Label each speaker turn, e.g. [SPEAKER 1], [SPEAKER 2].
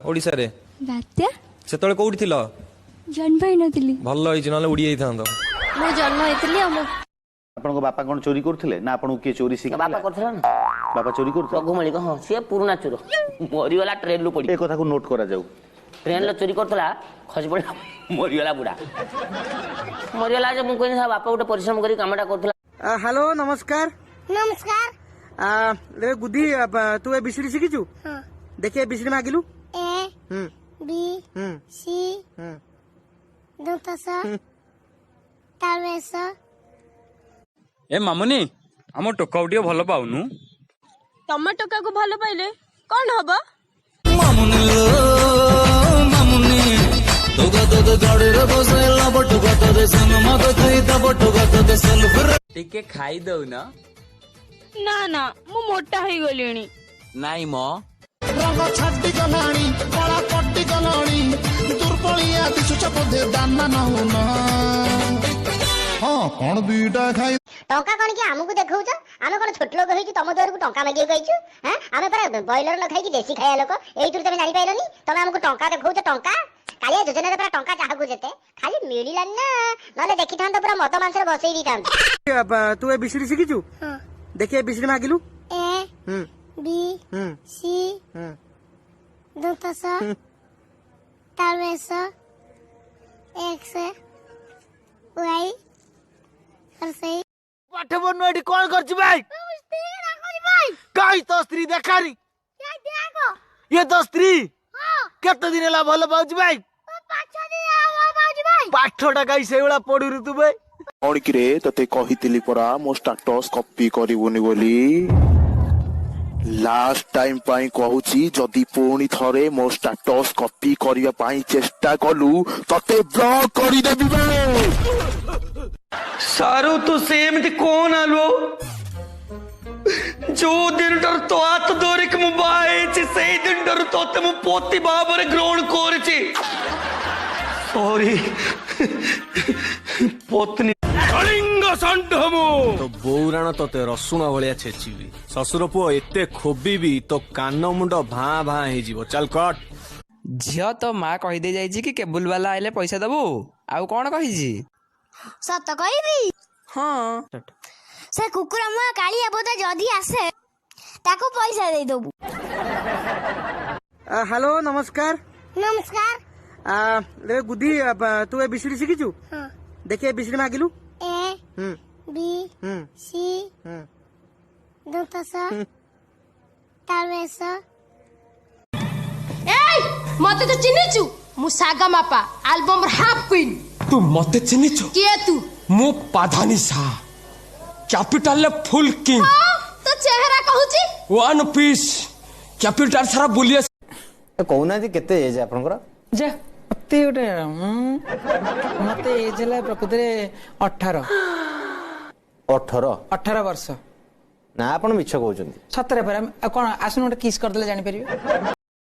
[SPEAKER 1] ओडिसा रे
[SPEAKER 2] बात्या
[SPEAKER 1] सेतळे कोउठी थिलो
[SPEAKER 2] जन्म ही नथिली
[SPEAKER 1] भल्ल होइछि नले उडी आइथांदो
[SPEAKER 2] मो जन्म हेतली हम
[SPEAKER 3] आपन बापा कोन चोरी करथिले ना आपन के चोरी सिख
[SPEAKER 4] बापा करथला ना
[SPEAKER 3] बापा चोरी करथले
[SPEAKER 4] रघुमणि को हां से पुराना चोर मरिवाला ट्रेन लो पड़ी
[SPEAKER 3] ए कथा को नोट करा जाऊ
[SPEAKER 4] ट्रेन लो चोरी करथला खस पड़ा मरिवाला बुढ़ा मरिवाला जे मु कोइ बापा गोटे परिश्रम करी कामटा करथला।
[SPEAKER 5] हेलो नमस्कार।
[SPEAKER 6] नमस्कार।
[SPEAKER 5] रे गुदी तू ए बिसरी शिखिचु?
[SPEAKER 6] हाँ।
[SPEAKER 5] देखिए बिसरी मागिलु
[SPEAKER 6] ए बी सी दंतस तालवेस
[SPEAKER 7] ए मामुनी आम टोका उठिए भल पाउनु
[SPEAKER 2] तम टका को भल पाइले कौन हबो
[SPEAKER 7] टिके खाई दउ न
[SPEAKER 2] ना ना मु मोटा ही गलिनी
[SPEAKER 7] नाई मो
[SPEAKER 8] रंग छाटी गलाणी कला पट्टी गलाणी दुर्बलिया दिशुच बोधे दाना नहुन हाँ कौन दुईटा खाई
[SPEAKER 6] टंका कौन कि आमको देखौछ आमे कोन छोट लोग होइछु तम द्वार को टंका मागियो गइछु हैं आमे पर बॉयलर न खाइ कि देसी खाया लोक एई तुर तमे जानि पाइलनी तमे हमको टंका देखौछ टंका कालिया योजना रे पर टंका चाहकु जेते खाली मिलिलान ना नले देखि थान तो पूरा मत मांसर बसई दी थान
[SPEAKER 5] तू ए बिसरी शिखिचु?
[SPEAKER 6] हां।
[SPEAKER 5] देखिए बिसरी मागिलु
[SPEAKER 6] ए बी सी दंतस तालवेस एक्स वाई करसई
[SPEAKER 5] पाठ बनु एठी कोन करछि भाई? काई तो स्त्री देखारी ये तो स्त्री केते दिन ला भल पाउछि भाई? पाठटा काई सेउला पढुरु तू भाई
[SPEAKER 9] कौन कि रे तते कहितिली परा मो स्टेटस कॉपी करिवनी बोली लास्ट टाइम पाई कहूची जदी पुणी थरे मो स्टेटस कॉपी करिया पाई चेष्टा कलु तते ब्लॉक करि देबी बे
[SPEAKER 1] सारू तू सेमती कौन आलो जो दिन डर तो आत दोरिक मोबाइल से दिन डर तो तुम पोती बाबर ग्रहण करछि सॉरी पोतनी कलिंग संढमु
[SPEAKER 10] तो बौराण तोते रसुण भलिया छेचिबी ससुर पुओ एते खोबिबी तो कान मुंड भां भां हे जीवो चल कट
[SPEAKER 11] झियो तो माँ कहि दे जाइछि कि केबुल वाला आइले पैसा दबु आउ कोन कहिछि
[SPEAKER 6] सत कहबी
[SPEAKER 11] हां
[SPEAKER 6] से कुकुर मुआ कालिया बोदा जदी आसे ताको पैसा दे दबु।
[SPEAKER 5] हेलो नमस्कार।
[SPEAKER 6] नमस्कार।
[SPEAKER 5] रे गुदी तू ए बिसरी शिखिचु?
[SPEAKER 6] हां।
[SPEAKER 5] देखिए बिसरी मागिलु
[SPEAKER 6] ए बी सी दंतस तालवेस
[SPEAKER 2] ए मते तो चिन्हिचु मु सागा मापा एल्बम हाफ क्वीन
[SPEAKER 10] तू मते चिन्हिछु
[SPEAKER 2] के तू
[SPEAKER 10] मु पाधानिसा कैपिटल ले फुल किंग
[SPEAKER 2] तो चेहरा कहूची
[SPEAKER 10] वन पीस कैपिटल सारा बुलिया
[SPEAKER 11] कहूना केते एज आपनकर
[SPEAKER 5] जे अति गोटे मते एज हला प्रकृति 18
[SPEAKER 11] 18
[SPEAKER 5] वर्ष
[SPEAKER 11] ना आपण मिछ कहउछन्ती
[SPEAKER 5] सतरे पर कोन आसुन गोटे किस करदले जानि परिबे।